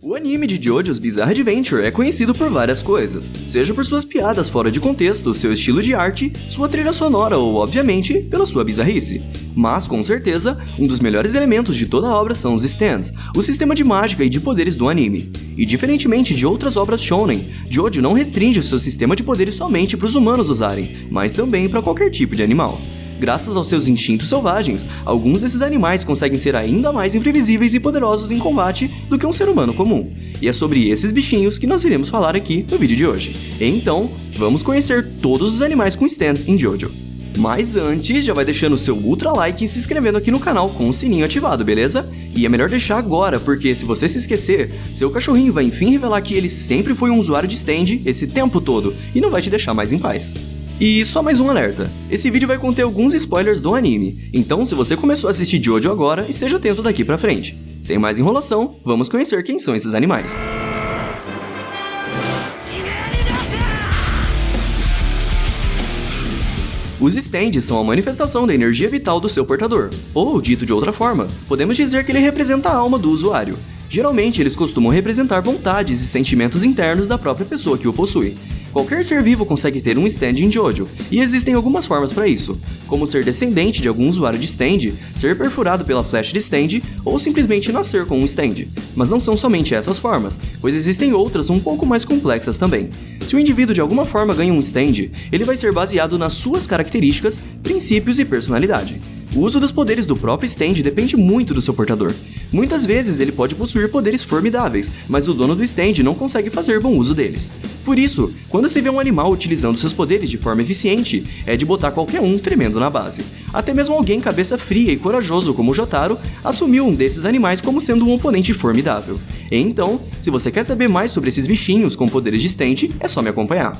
O anime de JoJo's Bizarre Adventure é conhecido por várias coisas, seja por suas piadas fora de contexto, seu estilo de arte, sua trilha sonora ou, obviamente, pela sua bizarrice. Mas, com certeza, um dos melhores elementos de toda a obra são os stands, o sistema de mágica e de poderes do anime. E diferentemente de outras obras shonen, JoJo não restringe o seu sistema de poderes somente para os humanos usarem, mas também para qualquer tipo de animal. Graças aos seus instintos selvagens, alguns desses animais conseguem ser ainda mais imprevisíveis e poderosos em combate do que um ser humano comum. E é sobre esses bichinhos que nós iremos falar aqui no vídeo de hoje. Então, vamos conhecer todos os animais com stands em JoJo. Mas antes, já vai deixando o seu ultra like e se inscrevendo aqui no canal com o sininho ativado, beleza? E é melhor deixar agora, porque se você se esquecer, seu cachorrinho vai enfim revelar que ele sempre foi um usuário de stand esse tempo todo e não vai te deixar mais em paz. E só mais um alerta, esse vídeo vai conter alguns spoilers do anime, então se você começou a assistir JoJo agora, esteja atento daqui pra frente. Sem mais enrolação, vamos conhecer quem são esses animais. Os stands são a manifestação da energia vital do seu portador, ou, dito de outra forma, podemos dizer que ele representa a alma do usuário. Geralmente, eles costumam representar vontades e sentimentos internos da própria pessoa que o possui. Qualquer ser vivo consegue ter um stand em JoJo, e existem algumas formas para isso, como ser descendente de algum usuário de stand, ser perfurado pela flecha de stand, ou simplesmente nascer com um stand. Mas não são somente essas formas, pois existem outras um pouco mais complexas também. Se o indivíduo de alguma forma ganha um stand, ele vai ser baseado nas suas características, princípios e personalidade. O uso dos poderes do próprio stand depende muito do seu portador. Muitas vezes ele pode possuir poderes formidáveis, mas o dono do stand não consegue fazer bom uso deles. Por isso, quando se vê um animal utilizando seus poderes de forma eficiente, é de botar qualquer um tremendo na base. Até mesmo alguém cabeça fria e corajoso como o Jotaro assumiu um desses animais como sendo um oponente formidável. Então, se você quer saber mais sobre esses bichinhos com poderes de stand, é só me acompanhar.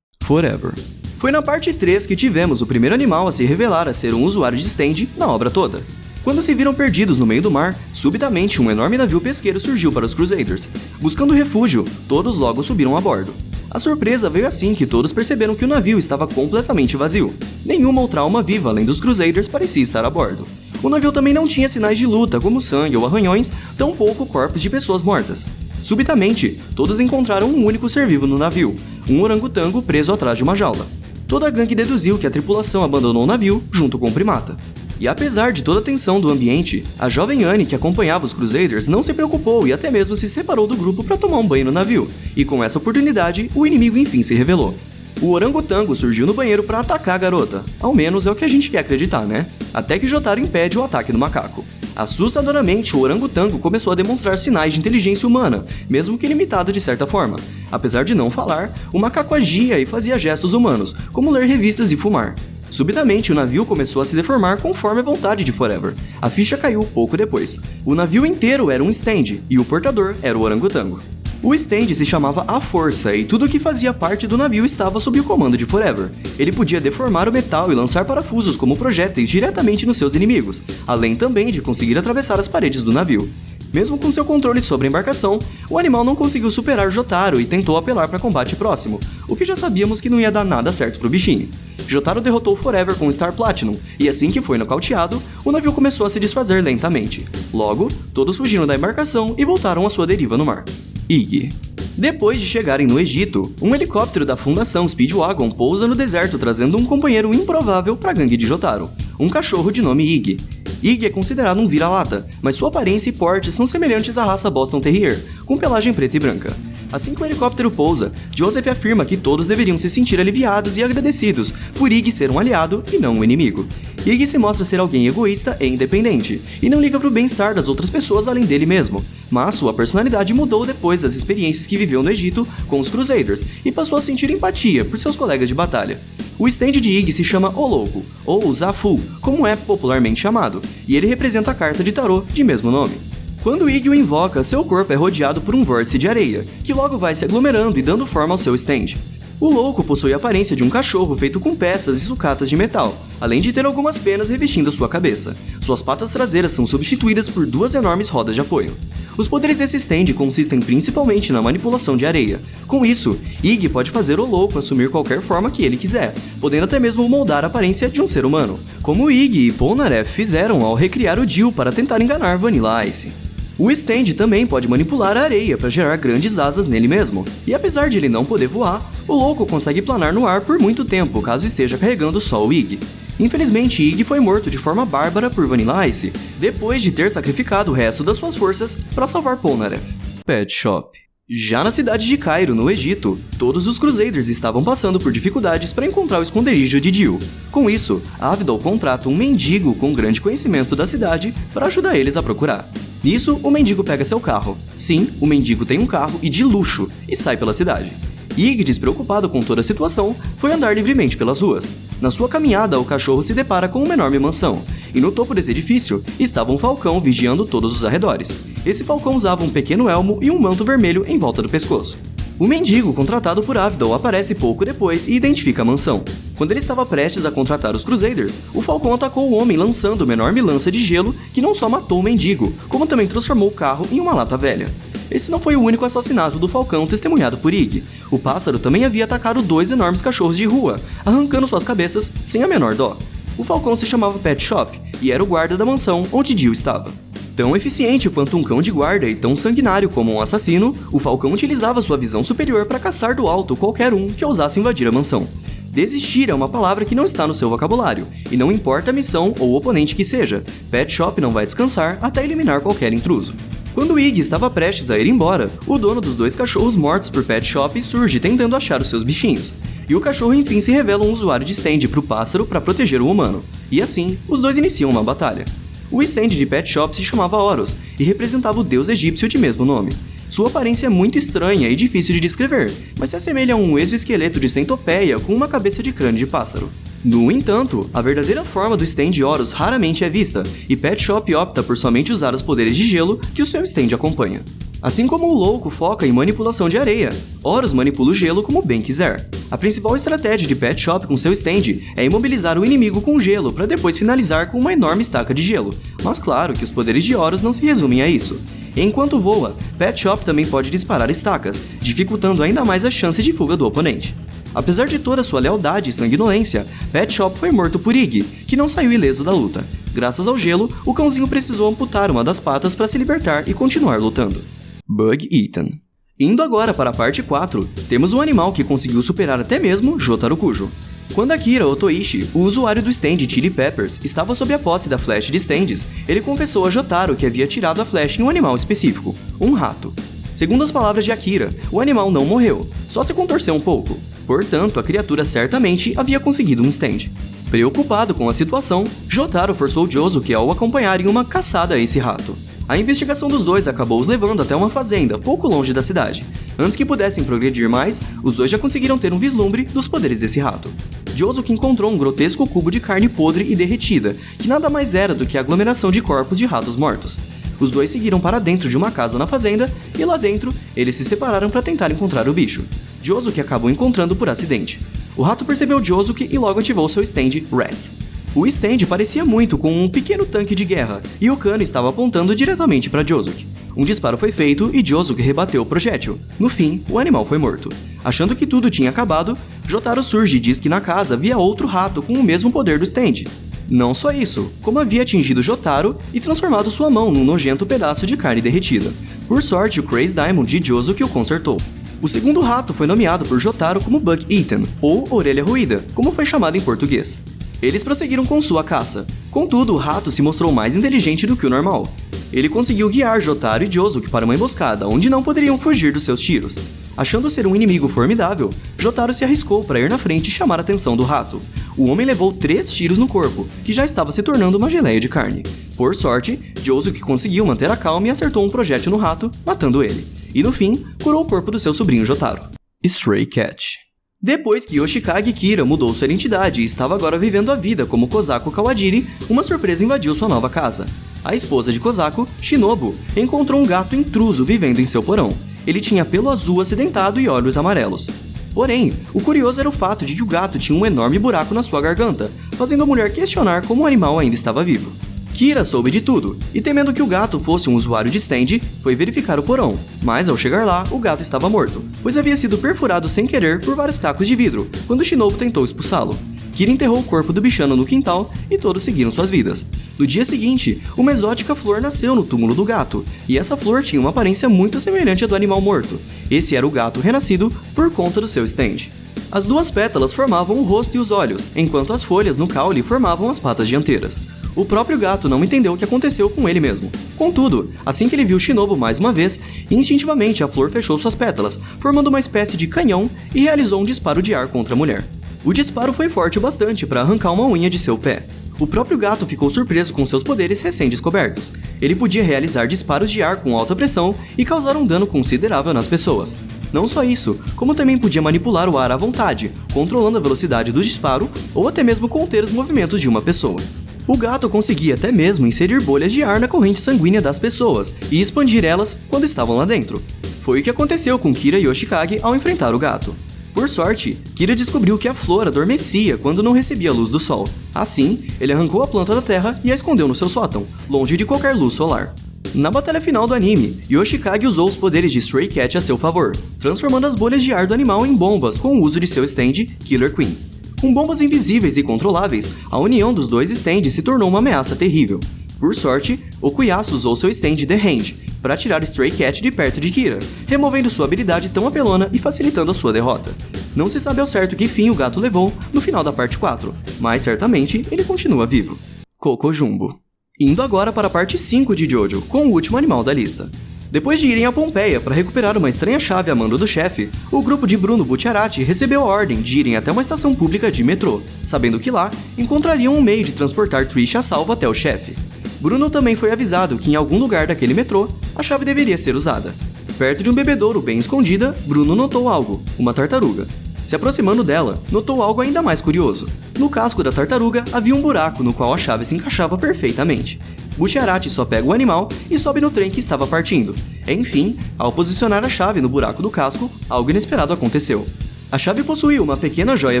Forever. Foi na parte 3 que tivemos o primeiro animal a se revelar a ser um usuário de stand na obra toda. Quando se viram perdidos no meio do mar, subitamente um enorme navio pesqueiro surgiu para os Crusaders. Buscando refúgio, todos logo subiram a bordo. A surpresa veio assim que todos perceberam que o navio estava completamente vazio. Nenhuma outra alma viva além dos Crusaders parecia estar a bordo. O navio também não tinha sinais de luta, como sangue ou arranhões, tampouco corpos de pessoas mortas. Subitamente, todos encontraram um único ser vivo no navio, um orangotango preso atrás de uma jaula. Toda a gangue deduziu que a tripulação abandonou o navio junto com o primata. E apesar de toda a tensão do ambiente, a jovem Annie que acompanhava os Crusaders não se preocupou e até mesmo se separou do grupo para tomar um banho no navio, e com essa oportunidade, o inimigo enfim se revelou. O orangotango surgiu no banheiro para atacar a garota, ao menos é o que a gente quer acreditar, né? Até que Jotaro impede o ataque do macaco. Assustadoramente, o orangotango começou a demonstrar sinais de inteligência humana, mesmo que limitado de certa forma. Apesar de não falar, o macaco agia e fazia gestos humanos, como ler revistas e fumar. Subitamente, o navio começou a se deformar conforme a vontade de Forever. A ficha caiu pouco depois. O navio inteiro era um stand, e o portador era o orangotango. O stand se chamava A Força, e tudo que fazia parte do navio estava sob o comando de Forever. Ele podia deformar o metal e lançar parafusos como projéteis diretamente nos seus inimigos, além também de conseguir atravessar as paredes do navio. Mesmo com seu controle sobre a embarcação, o animal não conseguiu superar Jotaro e tentou apelar para combate próximo, o que já sabíamos que não ia dar nada certo pro bichinho. Jotaro derrotou Forever com Star Platinum, e assim que foi nocauteado, o navio começou a se desfazer lentamente. Logo, todos fugiram da embarcação e voltaram à sua deriva no mar. Iggy. Depois de chegarem no Egito, um helicóptero da Fundação Speedwagon pousa no deserto trazendo um companheiro improvável para a gangue de Jotaro, um cachorro de nome Iggy. Iggy é considerado um vira-lata, mas sua aparência e porte são semelhantes à raça Boston Terrier, com pelagem preta e branca. Assim que o helicóptero pousa, Joseph afirma que todos deveriam se sentir aliviados e agradecidos por Iggy ser um aliado e não um inimigo. Iggy se mostra ser alguém egoísta e independente, e não liga pro bem-estar das outras pessoas além dele mesmo. Mas sua personalidade mudou depois das experiências que viveu no Egito com os Crusaders e passou a sentir empatia por seus colegas de batalha. O stand de Iggy se chama O Louco, ou Zafu, como é popularmente chamado, e ele representa a carta de tarô de mesmo nome. Quando Iggy o invoca, seu corpo é rodeado por um vórtice de areia, que logo vai se aglomerando e dando forma ao seu stand. O louco possui a aparência de um cachorro feito com peças e sucatas de metal, além de ter algumas penas revestindo sua cabeça. Suas patas traseiras são substituídas por duas enormes rodas de apoio. Os poderes desse stand consistem principalmente na manipulação de areia. Com isso, Iggy pode fazer o louco assumir qualquer forma que ele quiser, podendo até mesmo moldar a aparência de um ser humano, como Iggy e Polnareff fizeram ao recriar o Jill para tentar enganar Vanilla Ice. O stand também pode manipular a areia para gerar grandes asas nele mesmo, e apesar de ele não poder voar, o louco consegue planar no ar por muito tempo caso esteja carregando só o Iggy. Infelizmente, Iggy foi morto de forma bárbara por Vanilla Ice, depois de ter sacrificado o resto das suas forças para salvar Polnareff. Pet Shop. Já na cidade de Cairo, no Egito, todos os Crusaders estavam passando por dificuldades para encontrar o esconderijo de Jill. Com isso, Avdol contrata um mendigo com grande conhecimento da cidade para ajudar eles a procurar. Nisso, o mendigo pega seu carro. Sim, o mendigo tem um carro e de luxo, e sai pela cidade. Ig, despreocupado com toda a situação, foi andar livremente pelas ruas. Na sua caminhada, o cachorro se depara com uma enorme mansão, e no topo desse edifício estava um falcão vigiando todos os arredores. Esse falcão usava um pequeno elmo e um manto vermelho em volta do pescoço. O mendigo, contratado por Avdol, aparece pouco depois e identifica a mansão. Quando ele estava prestes a contratar os Crusaders, o falcão atacou o homem lançando uma enorme lança de gelo que não só matou o mendigo, como também transformou o carro em uma lata velha. Esse não foi o único assassinato do falcão testemunhado por Ig. O pássaro também havia atacado 2 enormes cachorros de rua, arrancando suas cabeças sem a menor dó. O falcão se chamava Pet Shop e era o guarda da mansão onde Jill estava. Tão eficiente quanto um cão de guarda e tão sanguinário como um assassino, o falcão utilizava sua visão superior para caçar do alto qualquer um que ousasse invadir a mansão. Desistir é uma palavra que não está no seu vocabulário, e não importa a missão ou o oponente que seja, Pet Shop não vai descansar até eliminar qualquer intruso. Quando Ig estava prestes a ir embora, o dono dos 2 cachorros mortos por Pet Shop surge tentando achar os seus bichinhos. E o cachorro enfim se revela um usuário de stand para o pássaro para proteger o humano. E assim, os dois iniciam uma batalha. O stand de Pet Shop se chamava Horus e representava o deus egípcio de mesmo nome. Sua aparência é muito estranha e difícil de descrever, mas se assemelha a um exoesqueleto de centopeia com uma cabeça de crânio de pássaro. No entanto, a verdadeira forma do stand Horus raramente é vista, e Pet Shop opta por somente usar os poderes de gelo que o seu stand acompanha. Assim como o louco foca em manipulação de areia, Horus manipula o gelo como bem quiser. A principal estratégia de Pet Shop com seu stand é imobilizar o inimigo com gelo para depois finalizar com uma enorme estaca de gelo, mas claro que os poderes de Horus não se resumem a isso. Enquanto voa, Pet Shop também pode disparar estacas, dificultando ainda mais a chance de fuga do oponente. Apesar de toda sua lealdade e sanguinolência, Pet Shop foi morto por Ig, que não saiu ileso da luta. Graças ao gelo, o cãozinho precisou amputar uma das patas para se libertar e continuar lutando. Bug Eaten. Indo agora para a parte 4, temos um animal que conseguiu superar até mesmo Jotaro Kujo. Quando Akira Otoishi, o usuário do stand Chili Peppers, estava sob a posse da flecha de stands, ele confessou a Jotaro que havia tirado a flecha em um animal específico, um rato. Segundo as palavras de Akira, o animal não morreu, só se contorceu um pouco. Portanto, a criatura certamente havia conseguido um stand. Preocupado com a situação, Jotaro forçou Josuke a o acompanhar em uma caçada a esse rato. A investigação dos dois acabou os levando até uma fazenda pouco longe da cidade. Antes que pudessem progredir mais, os dois já conseguiram ter um vislumbre dos poderes desse rato. Josuke encontrou um grotesco cubo de carne podre e derretida, que nada mais era do que a aglomeração de corpos de ratos mortos. Os dois seguiram para dentro de uma casa na fazenda, e lá dentro, eles se separaram para tentar encontrar o bicho. Josuke acabou encontrando por acidente. O rato percebeu Josuke e logo ativou seu stand Rat. O stand parecia muito com um pequeno tanque de guerra, e o cano estava apontando diretamente para Josuke. Um disparo foi feito e Josuke rebateu o projétil. No fim, o animal foi morto. Achando que tudo tinha acabado, Jotaro surge e diz que na casa havia outro rato com o mesmo poder do stand. Não só isso, como havia atingido Jotaro e transformado sua mão num nojento pedaço de carne derretida. Por sorte, o Crazy Diamond de Josuke o consertou. O segundo rato foi nomeado por Jotaro como Bug Eaten, ou Orelha Roída, como foi chamado em português. Eles prosseguiram com sua caça. Contudo, o rato se mostrou mais inteligente do que o normal. Ele conseguiu guiar Jotaro e Josuke para uma emboscada, onde não poderiam fugir dos seus tiros. Achando ser um inimigo formidável, Jotaro se arriscou para ir na frente e chamar a atenção do rato. O homem levou 3 tiros no corpo, que já estava se tornando uma geleia de carne. Por sorte, Josuke conseguiu manter a calma e acertou um projétil no rato, matando ele. E no fim, curou o corpo do seu sobrinho Jotaro. Stray Cat. Depois que Yoshikage Kira mudou sua identidade e estava agora vivendo a vida como Kozako Kawajiri, uma surpresa invadiu sua nova casa. A esposa de Kozako, Shinobu, encontrou um gato intruso vivendo em seu porão. Ele tinha pelo azul acidentado e olhos amarelos. Porém, o curioso era o fato de que o gato tinha um enorme buraco na sua garganta, fazendo a mulher questionar como o animal ainda estava vivo. Kira soube de tudo, e temendo que o gato fosse um usuário de stand, foi verificar o porão, mas ao chegar lá, o gato estava morto, pois havia sido perfurado sem querer por vários cacos de vidro, quando Shinobu tentou expulsá-lo. Kira enterrou o corpo do bichano no quintal e todos seguiram suas vidas. No dia seguinte, uma exótica flor nasceu no túmulo do gato, e essa flor tinha uma aparência muito semelhante à do animal morto. Esse era o gato renascido por conta do seu stand. As duas pétalas formavam o rosto e os olhos, enquanto as folhas no caule formavam as patas dianteiras. O próprio gato não entendeu o que aconteceu com ele mesmo. Contudo, assim que ele viu Shinobu mais uma vez, instintivamente a flor fechou suas pétalas, formando uma espécie de canhão e realizou um disparo de ar contra a mulher. O disparo foi forte o bastante para arrancar uma unha de seu pé. O próprio gato ficou surpreso com seus poderes recém-descobertos. Ele podia realizar disparos de ar com alta pressão e causar um dano considerável nas pessoas. Não só isso, como também podia manipular o ar à vontade, controlando a velocidade do disparo ou até mesmo conter os movimentos de uma pessoa. O gato conseguia até mesmo inserir bolhas de ar na corrente sanguínea das pessoas e expandir elas quando estavam lá dentro. Foi o que aconteceu com Kira Yoshikage ao enfrentar o gato. Por sorte, Kira descobriu que a flor adormecia quando não recebia a luz do sol. Assim, ele arrancou a planta da terra e a escondeu no seu sótão, longe de qualquer luz solar. Na batalha final do anime, Yoshikage usou os poderes de Stray Cat a seu favor, transformando as bolhas de ar do animal em bombas com o uso de seu stand, Killer Queen. Com bombas invisíveis e controláveis, a união dos dois stands se tornou uma ameaça terrível. Por sorte, Okuyasu usou seu stand The Hand para tirar Stray Cat de perto de Kira, removendo sua habilidade tão apelona e facilitando a sua derrota. Não se sabe ao certo que fim o gato levou no final da parte 4, mas certamente ele continua vivo. Kokojumbo. Indo agora para a parte 5 de Jojo, com o último animal da lista. Depois de irem a Pompeia para recuperar uma estranha chave a mando do chefe, o grupo de Bruno Bucciarati recebeu a ordem de irem até uma estação pública de metrô, sabendo que lá encontrariam um meio de transportar Trish a salvo até o chefe. Bruno também foi avisado que em algum lugar daquele metrô, a chave deveria ser usada. Perto de um bebedouro bem escondida, Bruno notou algo, uma tartaruga. Se aproximando dela, notou algo ainda mais curioso. No casco da tartaruga havia um buraco no qual a chave se encaixava perfeitamente. Bucciarati só pega o animal e sobe no trem que estava partindo. Enfim, ao posicionar a chave no buraco do casco, algo inesperado aconteceu. A chave possuía uma pequena joia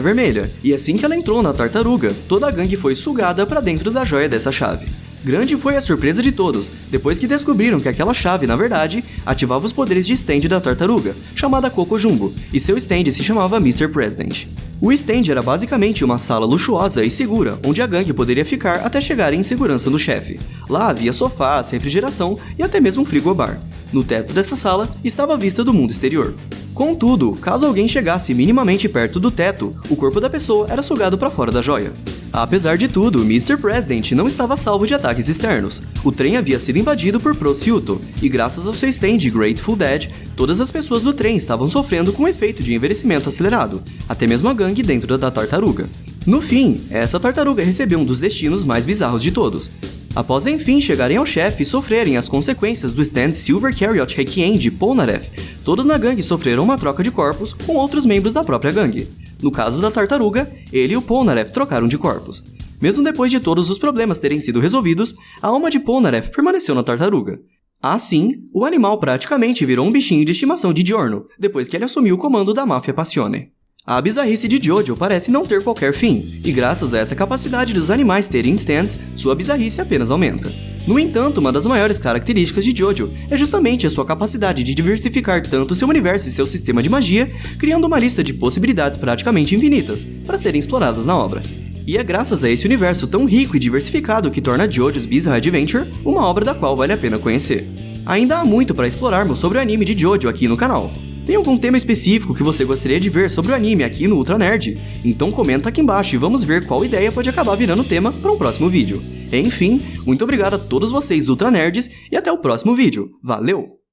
vermelha, e assim que ela entrou na tartaruga, toda a gangue foi sugada para dentro da joia dessa chave. Grande foi a surpresa de todos, depois que descobriram que aquela chave, na verdade, ativava os poderes de stand da tartaruga, chamada Kokojumbo, e seu stand se chamava Mr. President. O stand era basicamente uma sala luxuosa e segura, onde a gangue poderia ficar até chegarem em segurança no chefe. Lá havia sofás, refrigeração e até mesmo um frigobar. No teto dessa sala estava a vista do mundo exterior. Contudo, caso alguém chegasse minimamente perto do teto, o corpo da pessoa era sugado para fora da joia. Apesar de tudo, Mr. President não estava salvo de ataques externos. O trem havia sido invadido por Prosciutto, e graças ao seu stand Grateful Dead, todas as pessoas do trem estavam sofrendo com o efeito de envelhecimento acelerado, até mesmo a gangue dentro da tartaruga. No fim, essa tartaruga recebeu um dos destinos mais bizarros de todos. Após enfim chegarem ao chefe e sofrerem as consequências do stand Silver Chariot Requiem de Polnareff, todos na gangue sofreram uma troca de corpos com outros membros da própria gangue. No caso da tartaruga, ele e o Polnareff trocaram de corpos. Mesmo depois de todos os problemas terem sido resolvidos, a alma de Polnareff permaneceu na tartaruga. Assim, o animal praticamente virou um bichinho de estimação de Giorno, depois que ele assumiu o comando da máfia Passione. A bizarrice de Jojo parece não ter qualquer fim, e graças a essa capacidade dos animais terem stands, sua bizarrice apenas aumenta. No entanto, uma das maiores características de Jojo é justamente a sua capacidade de diversificar tanto seu universo e seu sistema de magia, criando uma lista de possibilidades praticamente infinitas para serem exploradas na obra. E é graças a esse universo tão rico e diversificado que torna Jojo's Bizarre Adventure uma obra da qual vale a pena conhecer. Ainda há muito para explorarmos sobre o anime de Jojo aqui no canal. Tem algum tema específico que você gostaria de ver sobre o anime aqui no Ultra Nerd? Então comenta aqui embaixo e vamos ver qual ideia pode acabar virando tema para um próximo vídeo. Enfim, muito obrigado a todos vocês Ultra Nerds e até o próximo vídeo. Valeu!